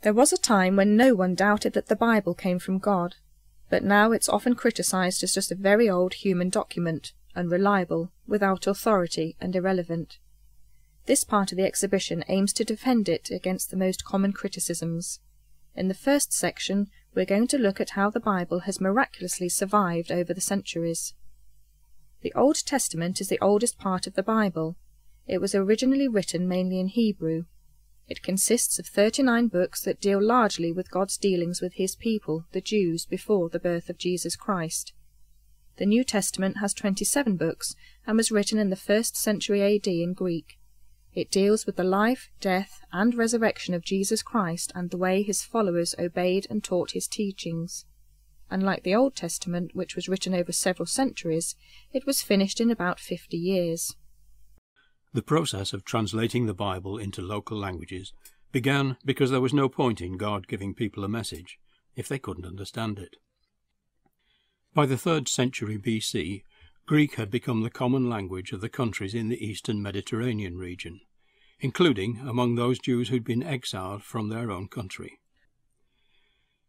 There was a time when no one doubted that the Bible came from God, but now it's often criticised as just a very old human document, unreliable, without authority, and irrelevant. This part of the exhibition aims to defend it against the most common criticisms. In the first section, we're going to look at how the Bible has miraculously survived over the centuries. The Old Testament is the oldest part of the Bible. It was originally written mainly in Hebrew. It consists of 39 books that deal largely with God's dealings with his people, the Jews, before the birth of Jesus Christ. The New Testament has 27 books and was written in the 1st century AD in Greek. It deals with the life, death, and resurrection of Jesus Christ and the way his followers obeyed and taught his teachings. Unlike the Old Testament, which was written over several centuries, it was finished in about 50 years. The process of translating the Bible into local languages began because there was no point in God giving people a message if they couldn't understand it. By the 3rd century BC, Greek had become the common language of the countries in the eastern Mediterranean region, including among those Jews who'd been exiled from their own country.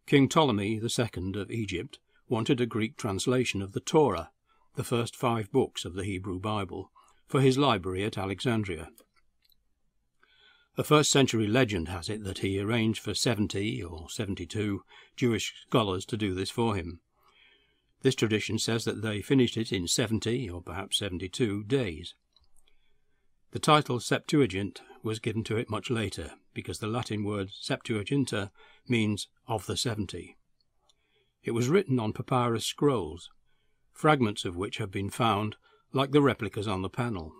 King Ptolemy II of Egypt wanted a Greek translation of the Torah, the first 5 books of the Hebrew Bible, for his library at Alexandria. A 1st century legend has it that he arranged for 70 or 72 Jewish scholars to do this for him. This tradition says that they finished it in 70 or perhaps 72 days. The title Septuagint was given to it much later, because the Latin word Septuaginta means of the 70. It was written on papyrus scrolls, fragments of which have been found, like the replicas on the panel.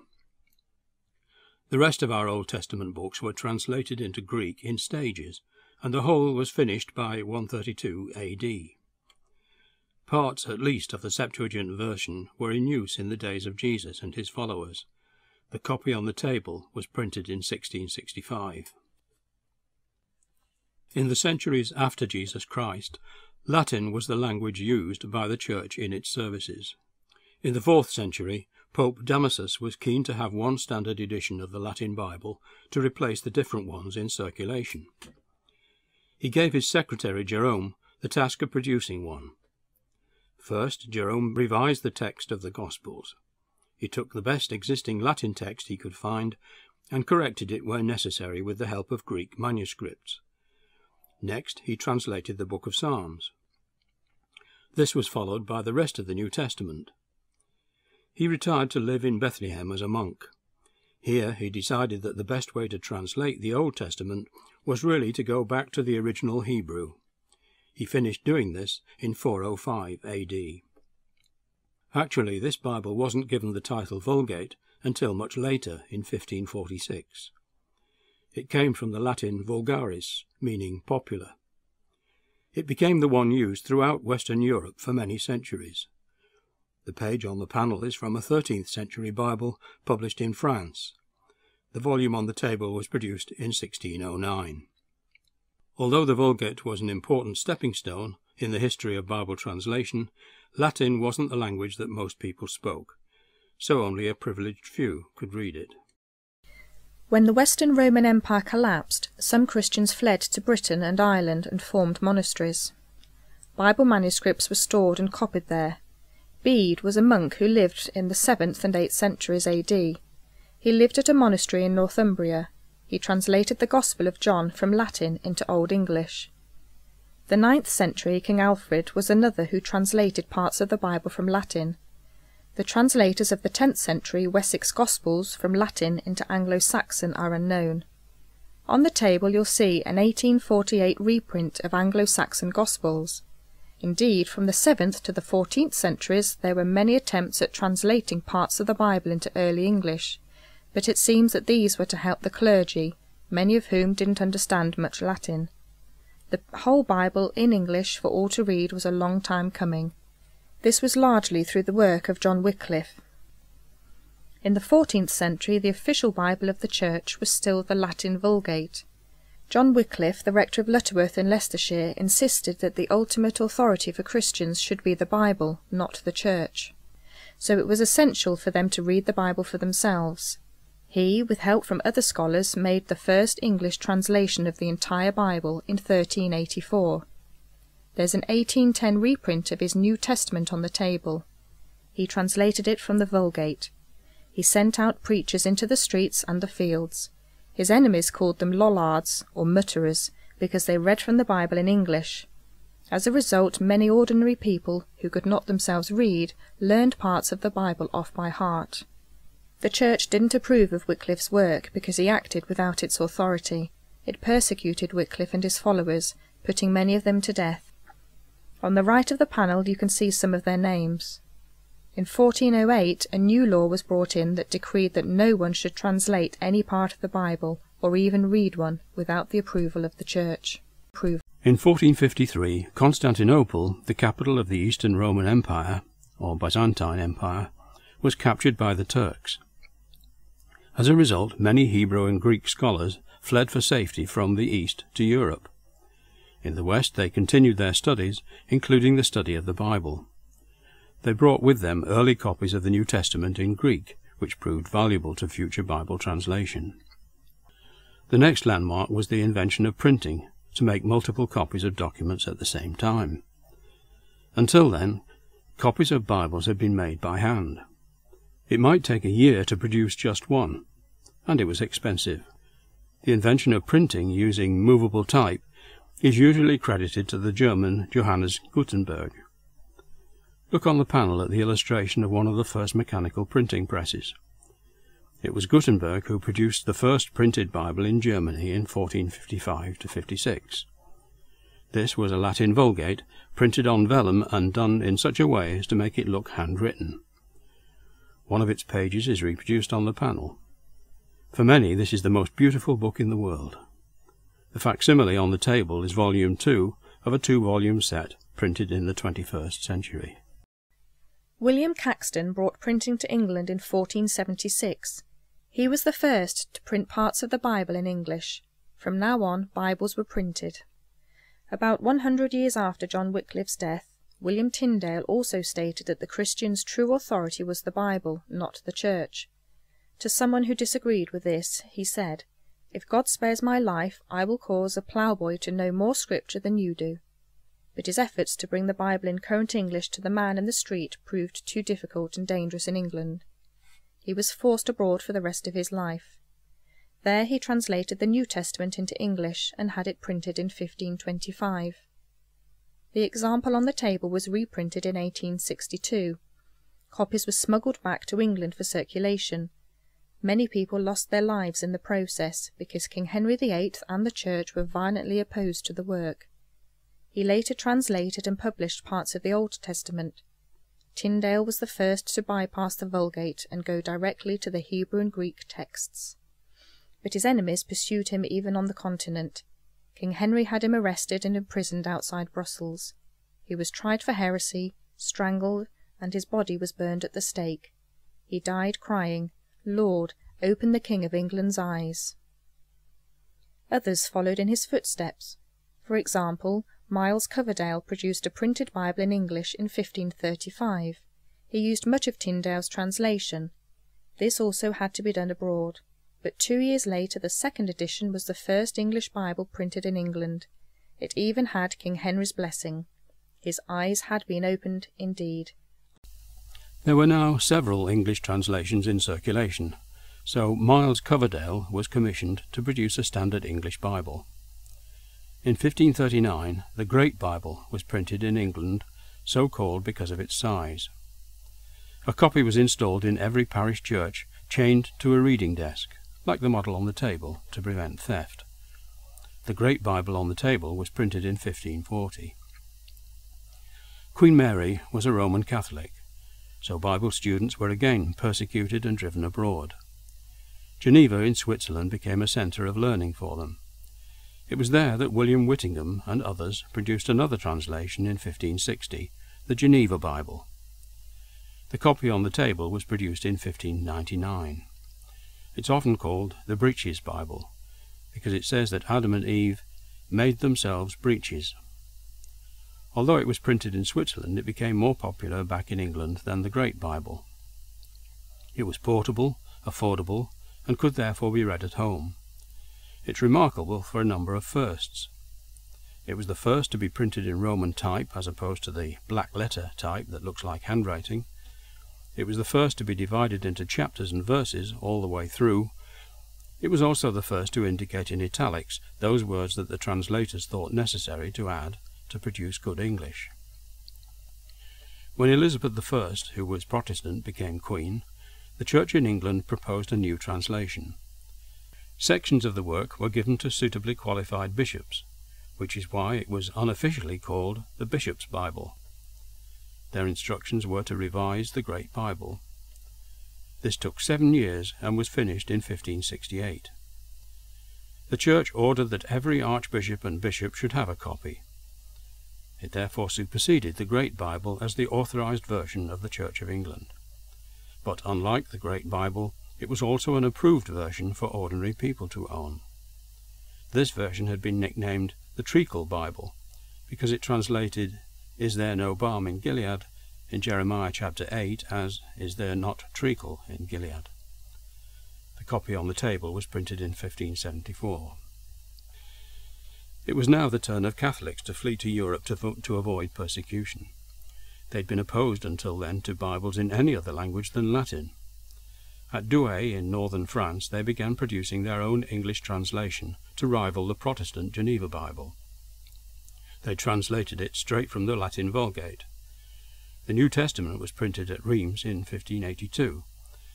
The rest of our Old Testament books were translated into Greek in stages, and the whole was finished by 132 AD. Parts, at least, of the Septuagint version were in use in the days of Jesus and his followers. The copy on the table was printed in 1665. In the centuries after Jesus Christ, Latin was the language used by the Church in its services. In the 4th century, Pope Damasus was keen to have one standard edition of the Latin Bible to replace the different ones in circulation. He gave his secretary Jerome the task of producing one. First, Jerome revised the text of the Gospels. He took the best existing Latin text he could find and corrected it where necessary with the help of Greek manuscripts. Next, he translated the Book of Psalms. This was followed by the rest of the New Testament. He retired to live in Bethlehem as a monk. Here he decided that the best way to translate the Old Testament was really to go back to the original Hebrew. He finished doing this in 405 AD. Actually, this Bible wasn't given the title Vulgate until much later, in 1546. It came from the Latin vulgaris, meaning popular. It became the one used throughout Western Europe for many centuries. The page on the panel is from a 13th century Bible published in France. The volume on the table was produced in 1609. Although the Vulgate was an important stepping stone in the history of Bible translation, Latin wasn't the language that most people spoke, so only a privileged few could read it. When the Western Roman Empire collapsed, some Christians fled to Britain and Ireland and formed monasteries. Bible manuscripts were stored and copied there. Bede was a monk who lived in the 7th and 8th centuries AD. He lived at a monastery in Northumbria. He translated the Gospel of John from Latin into Old English. The 9th century King Alfred was another who translated parts of the Bible from Latin. The translators of the 10th century Wessex Gospels from Latin into Anglo-Saxon are unknown. On the table you'll see an 1848 reprint of Anglo-Saxon Gospels. Indeed, from the 7th to the 14th centuries there were many attempts at translating parts of the Bible into early English, but it seems that these were to help the clergy, many of whom didn't understand much Latin. The whole Bible in English for all to read was a long time coming. This was largely through the work of John Wycliffe. In the 14th century the official Bible of the Church was still the Latin Vulgate. John Wycliffe, the rector of Lutterworth in Leicestershire, insisted that the ultimate authority for Christians should be the Bible, not the Church. So it was essential for them to read the Bible for themselves. He, with help from other scholars, made the first English translation of the entire Bible in 1384. There's an 1810 reprint of his New Testament on the table. He translated it from the Vulgate. He sent out preachers into the streets and the fields. His enemies called them lollards, or mutterers, because they read from the Bible in English. As a result, many ordinary people, who could not themselves read, learned parts of the Bible off by heart. The Church didn't approve of Wycliffe's work because he acted without its authority. It persecuted Wycliffe and his followers, putting many of them to death. On the right of the panel you can see some of their names. In 1408 a new law was brought in that decreed that no one should translate any part of the Bible, or even read one, without the approval of the Church. In 1453, Constantinople, the capital of the Eastern Roman Empire, or Byzantine Empire, was captured by the Turks. As a result, many Hebrew and Greek scholars fled for safety from the East to Europe. In the West they continued their studies, including the study of the Bible. They brought with them early copies of the New Testament in Greek, which proved valuable to future Bible translation. The next landmark was the invention of printing, to make multiple copies of documents at the same time. Until then, copies of Bibles had been made by hand. It might take a year to produce just one, and it was expensive. The invention of printing using movable type is usually credited to the German Johannes Gutenberg. Look on the panel at the illustration of one of the first mechanical printing presses. It was Gutenberg who produced the first printed Bible in Germany in 1455–56. This was a Latin Vulgate, printed on vellum and done in such a way as to make it look handwritten. One of its pages is reproduced on the panel. For many, this is the most beautiful book in the world. The facsimile on the table is volume 2 of a 2-volume set printed in the 21st century. William Caxton brought printing to England in 1476. He was the first to print parts of the Bible in English. From now on, Bibles were printed. About 100 years after John Wycliffe's death, William Tyndale also stated that the Christian's true authority was the Bible, not the Church. To someone who disagreed with this, he said, "If God spares my life, I will cause a ploughboy to know more Scripture than you do." But his efforts to bring the Bible in current English to the man in the street proved too difficult and dangerous in England. He was forced abroad for the rest of his life. There he translated the New Testament into English and had it printed in 1525. The example on the table was reprinted in 1862. Copies were smuggled back to England for circulation. Many people lost their lives in the process because King Henry VIII and the Church were violently opposed to the work. He later translated and published parts of the Old Testament. Tyndale was the first to bypass the Vulgate and go directly to the Hebrew and Greek texts. But his enemies pursued him even on the continent. King Henry had him arrested and imprisoned outside Brussels. He was tried for heresy, strangled, and his body was burned at the stake. He died crying, "Lord, open the King of England's eyes." Others followed in his footsteps. For example, Miles Coverdale produced a printed Bible in English in 1535. He used much of Tyndale's translation. This also had to be done abroad, but 2 years later the second edition was the first English Bible printed in England. It even had King Henry's blessing. His eyes had been opened indeed. There were now several English translations in circulation, so Miles Coverdale was commissioned to produce a standard English Bible. In 1539, the Great Bible was printed in England, so called because of its size. A copy was installed in every parish church, chained to a reading desk, like the model on the table, to prevent theft. The Great Bible on the table was printed in 1540. Queen Mary was a Roman Catholic, so Bible students were again persecuted and driven abroad. Geneva in Switzerland became a centre of learning for them. It was there that William Whittingham and others produced another translation in 1560, the Geneva Bible. The copy on the table was produced in 1599. It's often called the Breeches Bible, because it says that Adam and Eve made themselves breeches. Although it was printed in Switzerland, it became more popular back in England than the Great Bible. It was portable, affordable, and could therefore be read at home. It's remarkable for a number of firsts. It was the first to be printed in Roman type as opposed to the black letter type that looks like handwriting. It was the first to be divided into chapters and verses all the way through. It was also the first to indicate in italics those words that the translators thought necessary to add to produce good English. When Elizabeth I, who was Protestant, became Queen, the Church in England proposed a new translation. Sections of the work were given to suitably qualified bishops, which is why it was unofficially called the Bishop's Bible. Their instructions were to revise the Great Bible. This took 7 years and was finished in 1568. The Church ordered that every archbishop and bishop should have a copy. It therefore superseded the Great Bible as the authorized version of the Church of England. But unlike the Great Bible, it was also an approved version for ordinary people to own. This version had been nicknamed the Treacle Bible, because it translated, "Is there no balm in Gilead?" in Jeremiah chapter 8 as, "Is there not treacle in Gilead?" The copy on the table was printed in 1574. It was now the turn of Catholics to flee to Europe to avoid persecution. They'd been opposed until then to Bibles in any other language than Latin. At Douai in northern France they began producing their own English translation to rival the Protestant Geneva Bible. They translated it straight from the Latin Vulgate. The New Testament was printed at Rheims in 1582,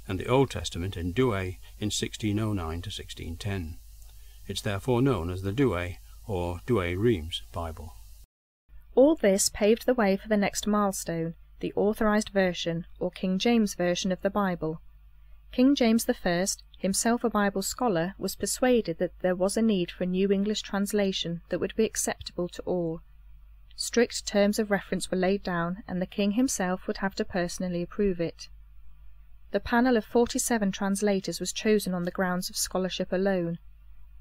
and the Old Testament in Douai in 1609 to 1610. It's therefore known as the Douai or Douai-Rheims Bible. All this paved the way for the next milestone, the Authorized Version, or King James Version of the Bible. King James I, himself a Bible scholar, was persuaded that there was a need for a new English translation that would be acceptable to all. Strict terms of reference were laid down, and the king himself would have to personally approve it. The panel of 47 translators was chosen on the grounds of scholarship alone.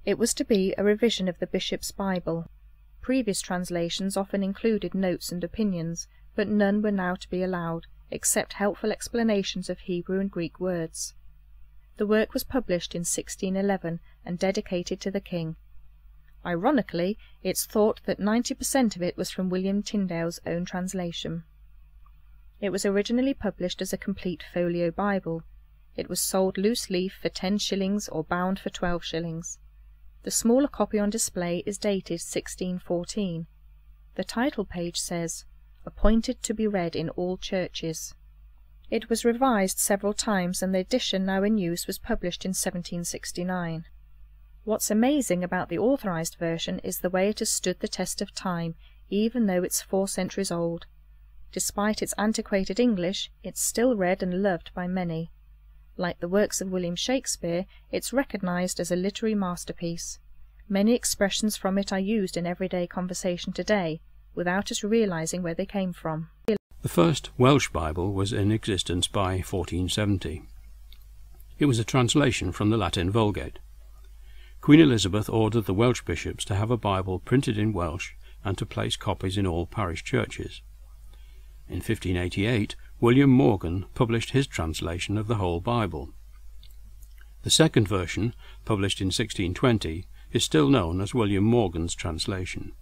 It was to be a revision of the Bishop's Bible. Previous translations often included notes and opinions, but none were now to be allowed, except helpful explanations of Hebrew and Greek words. The work was published in 1611 and dedicated to the king. Ironically, it's thought that 90% of it was from William Tyndale's own translation. It was originally published as a complete folio Bible. It was sold loose leaf for 10 shillings or bound for 12 shillings. The smaller copy on display is dated 1614. The title page says, "Appointed to be read in all churches." It was revised several times, and the edition now in use was published in 1769. What's amazing about the Authorized Version is the way it has stood the test of time, even though it's 4 centuries old. Despite its antiquated English, it's still read and loved by many. Like the works of William Shakespeare, it's recognized as a literary masterpiece. Many expressions from it are used in everyday conversation today, without us realizing where they came from. The first Welsh Bible was in existence by 1470. It was a translation from the Latin Vulgate. Queen Elizabeth ordered the Welsh bishops to have a Bible printed in Welsh and to place copies in all parish churches. In 1588, William Morgan published his translation of the whole Bible. The second version, published in 1620, is still known as William Morgan's translation.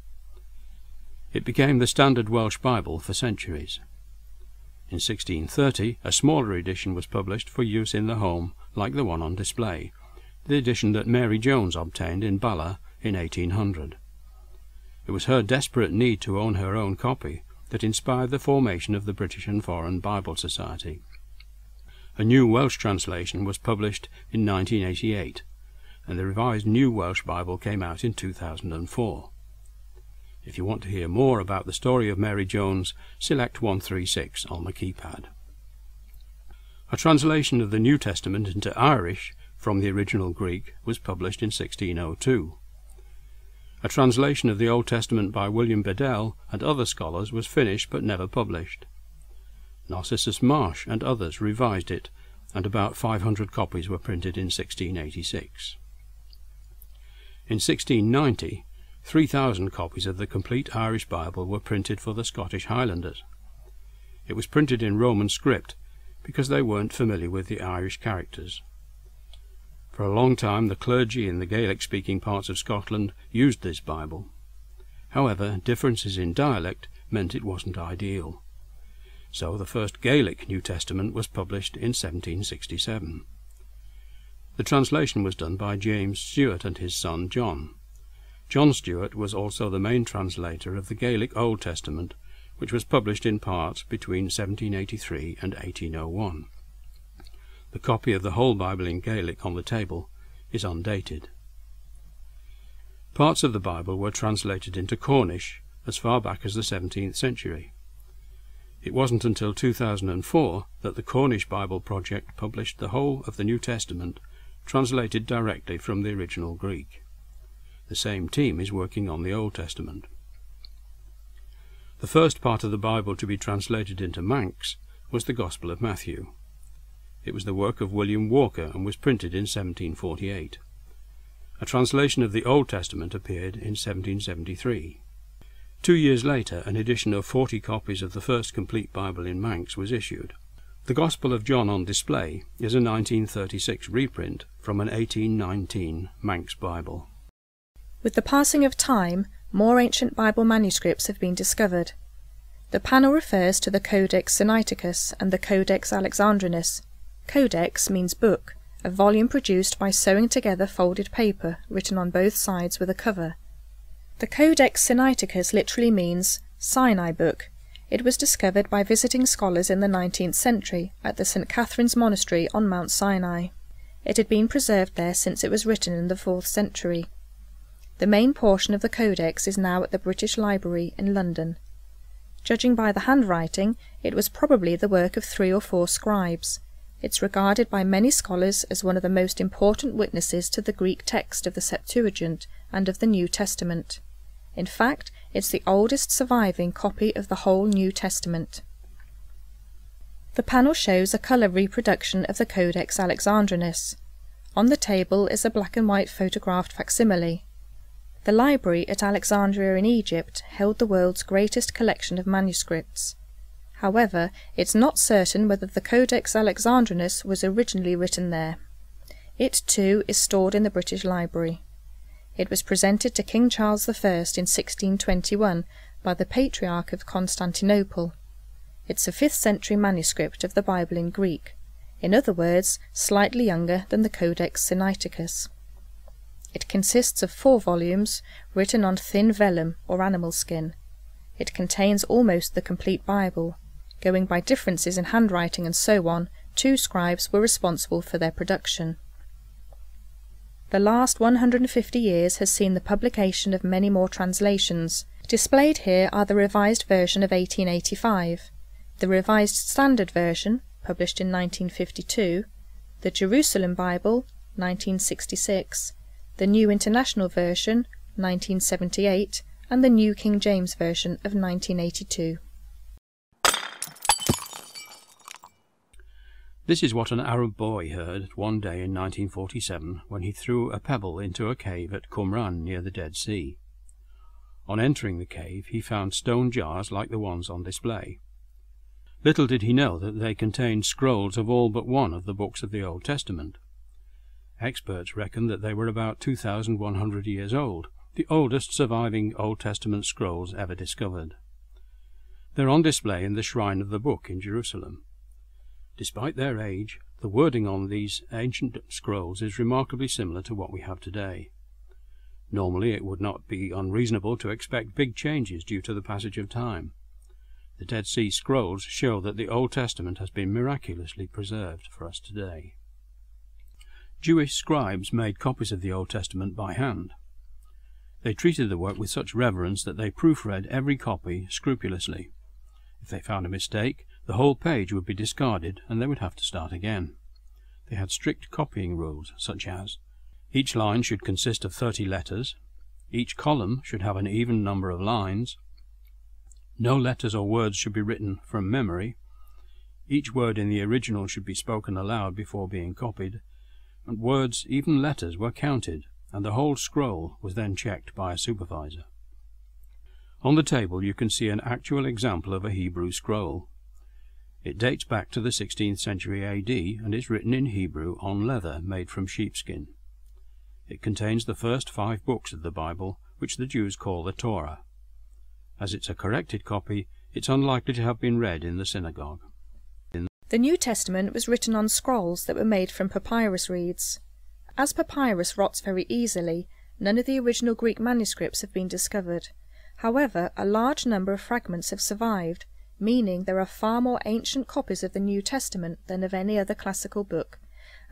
It became the standard Welsh Bible for centuries. In 1630, a smaller edition was published for use in the home, like the one on display, the edition that Mary Jones obtained in Bala in 1800. It was her desperate need to own her own copy that inspired the formation of the British and Foreign Bible Society. A new Welsh translation was published in 1988, and the revised New Welsh Bible came out in 2004. If you want to hear more about the story of Mary Jones, select 136 on the keypad. A translation of the New Testament into Irish from the original Greek was published in 1602. A translation of the Old Testament by William Bedell and other scholars was finished but never published. Narcissus Marsh and others revised it, and about 500 copies were printed in 1686. In 1690, 3,000 copies of the complete Irish Bible were printed for the Scottish Highlanders. It was printed in Roman script because they weren't familiar with the Irish characters. For a long time the clergy in the Gaelic-speaking parts of Scotland used this Bible. However, differences in dialect meant it wasn't ideal. So the first Gaelic New Testament was published in 1767. The translation was done by James Stewart and his son John. John Stewart was also the main translator of the Gaelic Old Testament, which was published in part between 1783 and 1801. The copy of the whole Bible in Gaelic on the table is undated. Parts of the Bible were translated into Cornish as far back as the 17th century. It wasn't until 2004 that the Cornish Bible Project published the whole of the New Testament, translated directly from the original Greek. The same team is working on the Old Testament. The first part of the Bible to be translated into Manx was the Gospel of Matthew. It was the work of William Walker and was printed in 1748. A translation of the Old Testament appeared in 1773. 2 years later, an edition of 40 copies of the first complete Bible in Manx was issued. The Gospel of John on display is a 1936 reprint from an 1819 Manx Bible. With the passing of time, more ancient Bible manuscripts have been discovered. The panel refers to the Codex Sinaiticus and the Codex Alexandrinus. Codex means book, a volume produced by sewing together folded paper written on both sides with a cover. The Codex Sinaiticus literally means Sinai book. It was discovered by visiting scholars in the 19th century at the St. Catherine's Monastery on Mount Sinai. It had been preserved there since it was written in the 4th century. The main portion of the Codex is now at the British Library in London. Judging by the handwriting, it was probably the work of 3 or 4 scribes. It's regarded by many scholars as one of the most important witnesses to the Greek text of the Septuagint and of the New Testament. In fact, it's the oldest surviving copy of the whole New Testament. The panel shows a colour reproduction of the Codex Alexandrinus. On the table is a black and white photographed facsimile. The library at Alexandria in Egypt held the world's greatest collection of manuscripts. However, it's not certain whether the Codex Alexandrinus was originally written there. It too is stored in the British Library. It was presented to King Charles I in 1621 by the Patriarch of Constantinople. It's a 5th century manuscript of the Bible in Greek, in other words, slightly younger than the Codex Sinaiticus. It consists of 4 volumes written on thin vellum or animal skin. It contains almost the complete Bible. Going by differences in handwriting and so on, 2 scribes were responsible for their production. The last 150 years has seen the publication of many more translations. Displayed here are the Revised Version of 1885, the Revised Standard Version, published in 1952, the Jerusalem Bible, 1966, the New International Version, 1978, and the New King James Version of 1982. This is what an Arab boy heard one day in 1947 when he threw a pebble into a cave at Qumran near the Dead Sea. On entering the cave, he found stone jars like the ones on display. Little did he know that they contained scrolls of all but one of the books of the Old Testament. Experts reckon that they were about 2,100 years old, the oldest surviving Old Testament scrolls ever discovered. They're on display in the Shrine of the Book in Jerusalem. Despite their age, the wording on these ancient scrolls is remarkably similar to what we have today. Normally it would not be unreasonable to expect big changes due to the passage of time. The Dead Sea Scrolls show that the Old Testament has been miraculously preserved for us today. Jewish scribes made copies of the Old Testament by hand. They treated the work with such reverence that they proofread every copy scrupulously. If they found a mistake, the whole page would be discarded and they would have to start again. They had strict copying rules, such as each line should consist of 30 letters, each column should have an even number of lines, no letters or words should be written from memory, each word in the original should be spoken aloud before being copied, and words, even letters, were counted, and the whole scroll was then checked by a supervisor. On the table you can see an actual example of a Hebrew scroll. It dates back to the 16th century AD and is written in Hebrew on leather made from sheepskin. It contains the first 5 books of the Bible, which the Jews call the Torah. As it's a corrected copy, it's unlikely to have been read in the synagogue. The New Testament was written on scrolls that were made from papyrus reeds. As papyrus rots very easily, none of the original Greek manuscripts have been discovered. However, a large number of fragments have survived, meaning there are far more ancient copies of the New Testament than of any other classical book,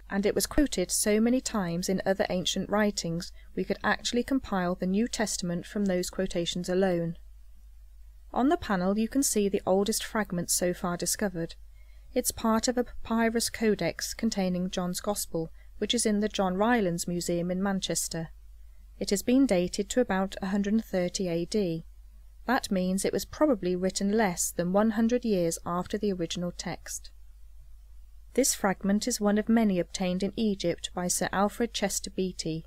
and it was quoted so many times in other ancient writings we could actually compile the New Testament from those quotations alone. On the panel you can see the oldest fragment so far discovered. It's part of a papyrus codex containing John's Gospel, which is in the John Rylands Museum in Manchester. It has been dated to about 130 AD. That means it was probably written less than 100 years after the original text. This fragment is one of many obtained in Egypt by Sir Alfred Chester Beatty.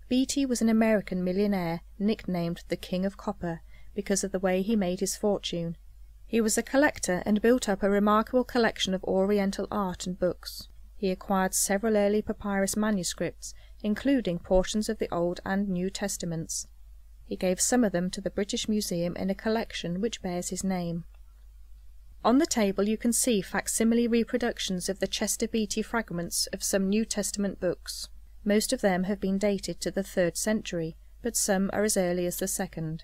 Beatty was an American millionaire nicknamed the King of Copper because of the way he made his fortune. He was a collector and built up a remarkable collection of Oriental art and books. He acquired several early papyrus manuscripts, including portions of the Old and New Testaments. He gave some of them to the British Museum in a collection which bears his name. On the table you can see facsimile reproductions of the Chester Beatty fragments of some New Testament books. Most of them have been dated to the 3rd century, but some are as early as the 2nd.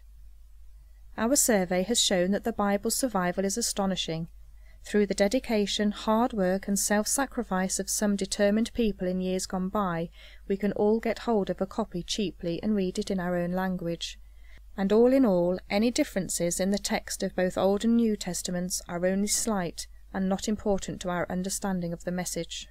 Our survey has shown that the Bible's survival is astonishing. Through the dedication, hard work and self-sacrifice of some determined people in years gone by, we can all get hold of a copy cheaply and read it in our own language. And all in all, any differences in the text of both Old and New Testaments are only slight and not important to our understanding of the message.